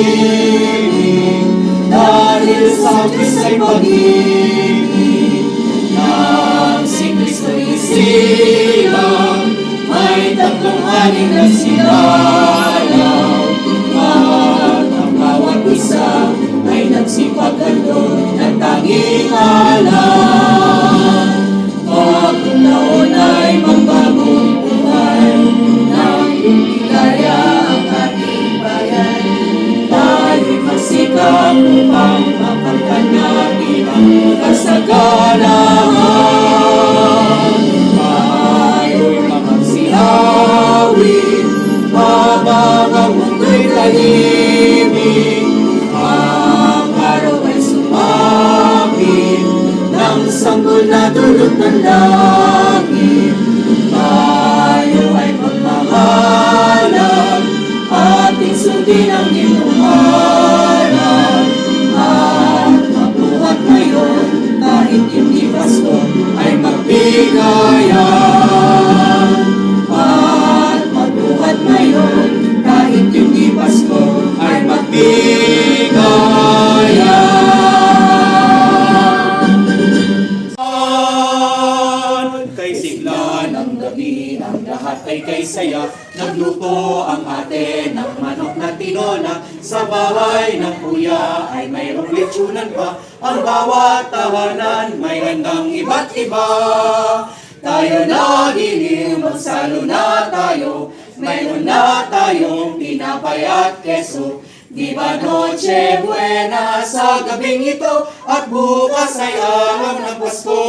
pag-ibig, dahil sa Diyos ay pag-ibig, nang si Kristo'y isilang, may tatlong haning na sinalaw, at ang bawat isa ay nagsipaghandog ng tanging alam. Bagong taon ay magbagong buhay, nang lumigaya ang ating bayan. Tayo'y magsikap upang mapagkanapin ang kasaganahan. Tayo'y mamagsihawin habang ang mundo'y tahimik. Ang araw ay sumapit ng sanggol na dulot ng langit. Tayo ay magmahalan, ating sundin ang inuharap, at mabuhat ngayon kahit hindi Pasko ay magbigayan. At mabuhat ngayon kahit hindi Pasko ay magbigayan. Kay sigla ng gabi, ang lahat ay kay saya. Nagluto ang ate ng manok na tinola. Sa bahay ng kuya ay mayroong lechonan pa. Ang bawat tahanan may handang iba't iba. Tayo na giliw, magsalo na tayo. Mayroon na tayong tinapay at keso. Di ba Noche Buena sa gabing ito, at bukas ay araw ng Pasko.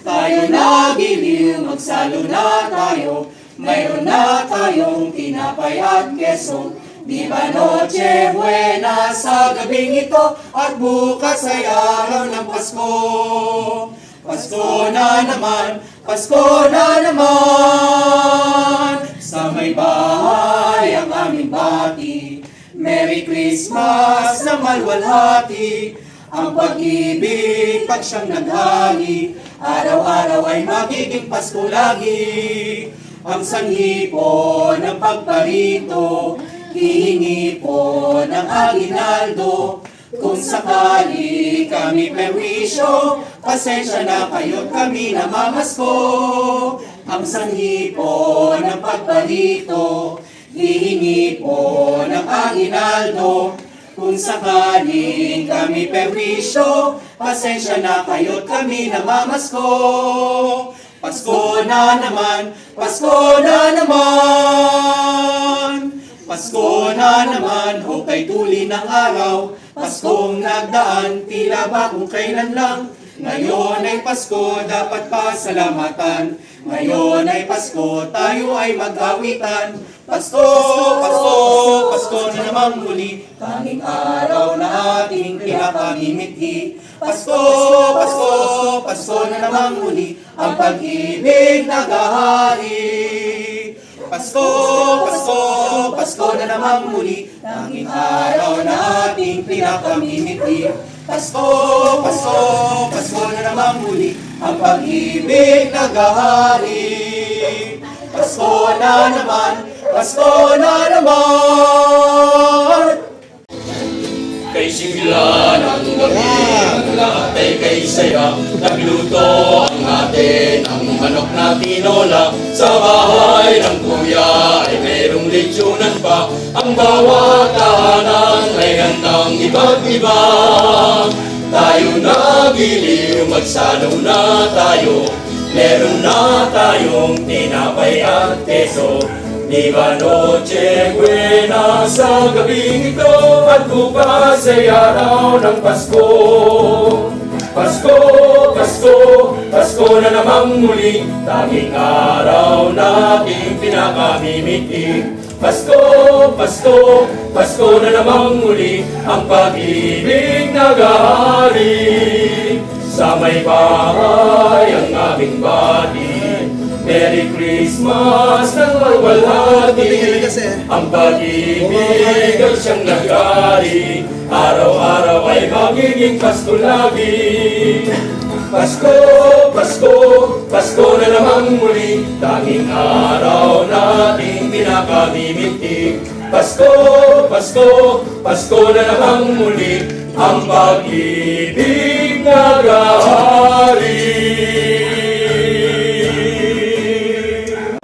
Tayo na giliw, magsalo na tayo. Mayroon na tayong tinapay at keso. Di ba Noche Buena sa gabing ito, at bukas ay araw ng Pasko. Pasko na naman, Pasko na naman. Sa may bahay ang aming bati, Merry Christmas na malwalhati. Ang pag-ibig pag siyang naghali, araw-araw ay magiging Pasko lagi. Ang sanhi po ng pagparito, hihingi po ng aginaldo. Kung sakali kami perwisyo, pasensya na kayo't kami namamasko. Ang sanhi po ng pagparito, hihingi po ng aginaldo. Kung sakaling kami perwisyo, pasensya na kayo't kami namamasko. Pasko na naman, Pasko na naman. Pasko na naman, hukay tuli ng araw. Paskong nagdaan, tila ba kung kailan lang. Ngayon ay Pasko, dapat pasalamatan. Ngayon ay Pasko, tayo ay mag-awitan. Pasko, Pasko, Pasko na namang muli, tanging araw na ating pinapamimithi. Pasko, Pasko, Pasko na namang muli, ang pag-ibig naghahari. Pasko, Pasko, Pasko na namang muli, tanging araw na ating pinapamimithi. Pasko, Pasko, Pasko na namang muli, ang pag-ibig naghahari. Pasko na naman, Pasko na naman. Kay sigla ng gabi, ang lahat ay kay saya. Nagluto ang atin ang manok na tinola. Sa bahay ng kuya ay mayroong lechonan pa. Ang bawat tahanan ay handang iba't iba. Tayo na giliw, magsalo na tayo. Meron na tayong tinapay at keso. Di ba Noche Buena sa gabing ito, at bukas ay araw ng Pasko. Pasko, Pasko, Pasko na namang muli, tanging araw nating pinakamimiti. Pasko, Pasko, Pasko na namang muli, ang pag-ibig naghahari. Sa may bahay ang aming bati, Merry Christmas ng walwalhati. Ang pag-ibig ay siyang nagari, araw-araw ay magiging Pasko lagi. Pasko, Pasko, Pasko na namang muli, tanging araw nating pinakamimiti. Pasko, Pasko, Pasko na namang muli ang pag-ibig naghahari.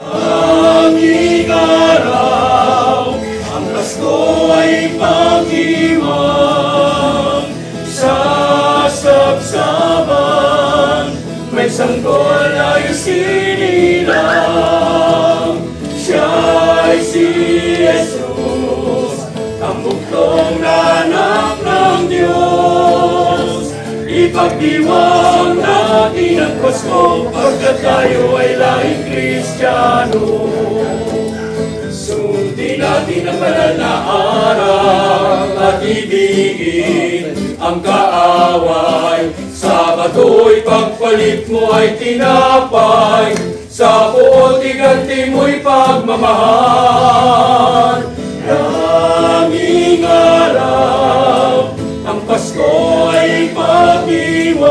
Aming araw, ang Pasko ay pag-iwang sa sabsaban. May sanggol ay sinilang, siya'y si Jesus, ang buktong na anak ng Diyos. Ipagdiwang natin ang Pasko, pagkat tayo ay lahing Kristiyano. Sundin natin ang banal na araw at ibigin ang kaaway. Sabato'y pagpalit mo ay tinapay, sa puot iganti mo'y pagmamahal. Daming araw, ang Pasko ay pag-iwang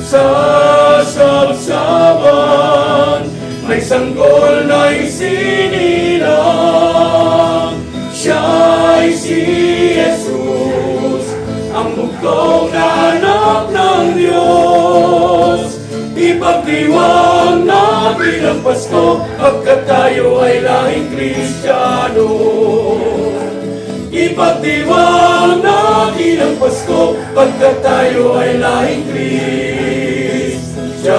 sa sabsaban. May sanggol na isinilang, siya'y si Jesus, ang buktong na anak ng Diyos. Ipagdiwang natin ang Pasko, pagkat tayo ay lahing Kristiyano. Ipagdiwang natin ang Pasko, pagkat tayo ay lahing Kristiyano.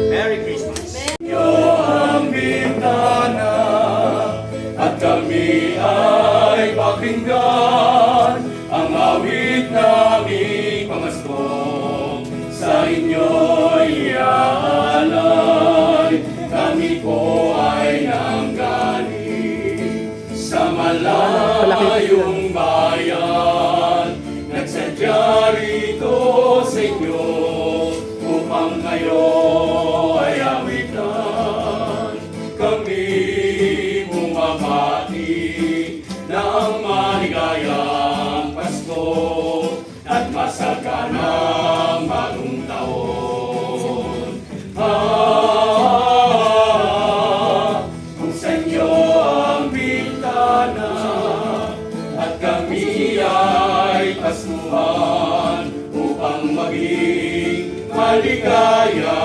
Merry Christmas! Ang bintana at kami ay pakinggan ang awit naming pamasko. Sa inyo'y iaalay, kami po ay nanggaling sa malayong bayan. Nagsadya rito sa inyo upang kayo ay awitan. Kami bumabati ng maligayang Pasko at masaganang bagong taon. Buksan niyo ang bintana at kami ay pasuhan upang maging maligaya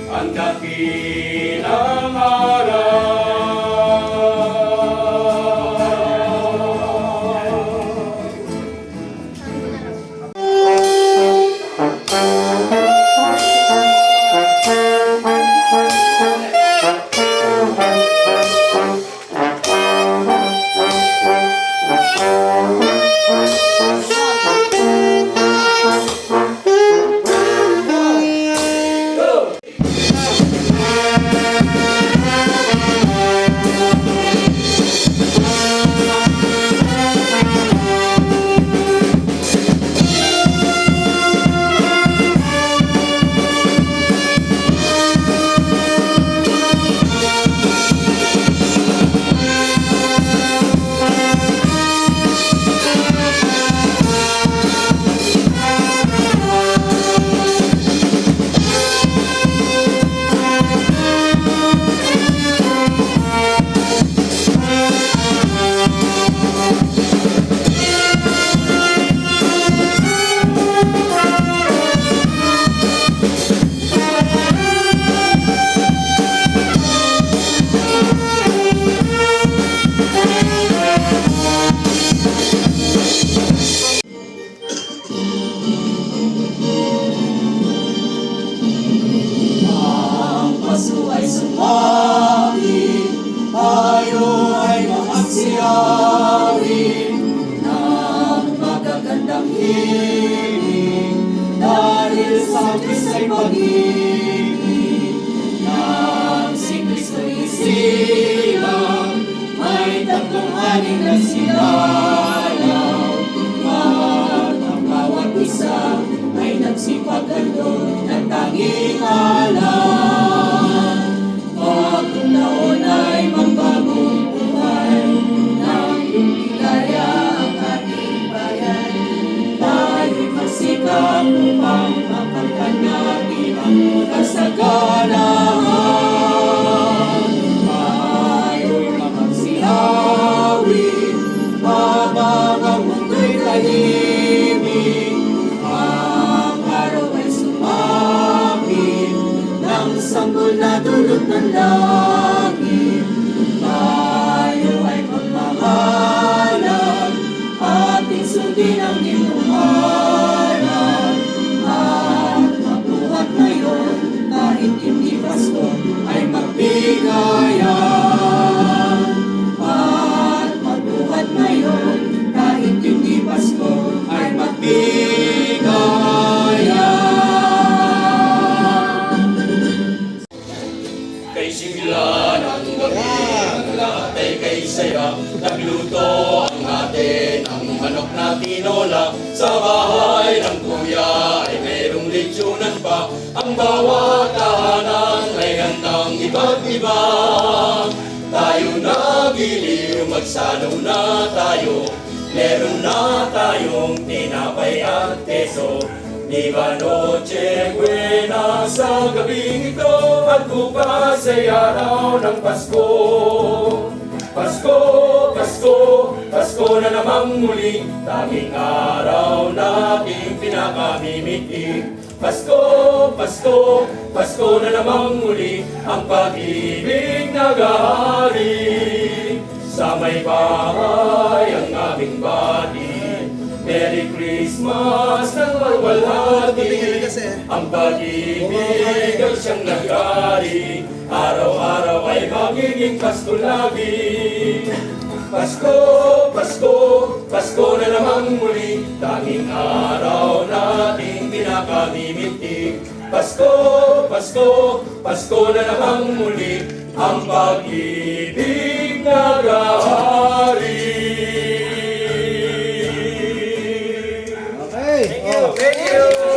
ang dakilang araw. Upang mapagkakas na dulot ng langit. Tayo ay magmahalan, ating sundin ang iyong aral. At mabuhat ngayon, kahit hindi Pasko, ay magbigayan. At mabuhat ngayon, kahit hindi Pasko, ay magbigayan. Kay sigla ng gabi, ang lahat ay kay saya. Nagluto ang atin ang manok na tinola. Sa bahay ng kuya ay mayroong lechonan pa. Ang bawat tahanan ay handang iba't iba. Tayo nagiliw, magsalaw na tayo. Meron na tayong tinapay at keso. Di ba Noche Buena sa gabing ito at bukas ay araw ng Pasko. Pasko, Pasko, Pasko na namang muli, tanging araw nating pinakamimitig. Pasko, Pasko, Pasko na namang muli, ang pag-ibig nag-ahari. Sa may bahay ang aming bati, Merry Christmas ng walwalhati. Ang pag-ibig ay siyang nag-ari, araw-araw ay magiging Pasko lagi. Pasko, Pasko, Pasko na namang muli, tanging araw nating pinakamimitig. Pasko, Pasko, Pasko na namang muli, ang pag-ibig nag-ahari. Okay. Thank you.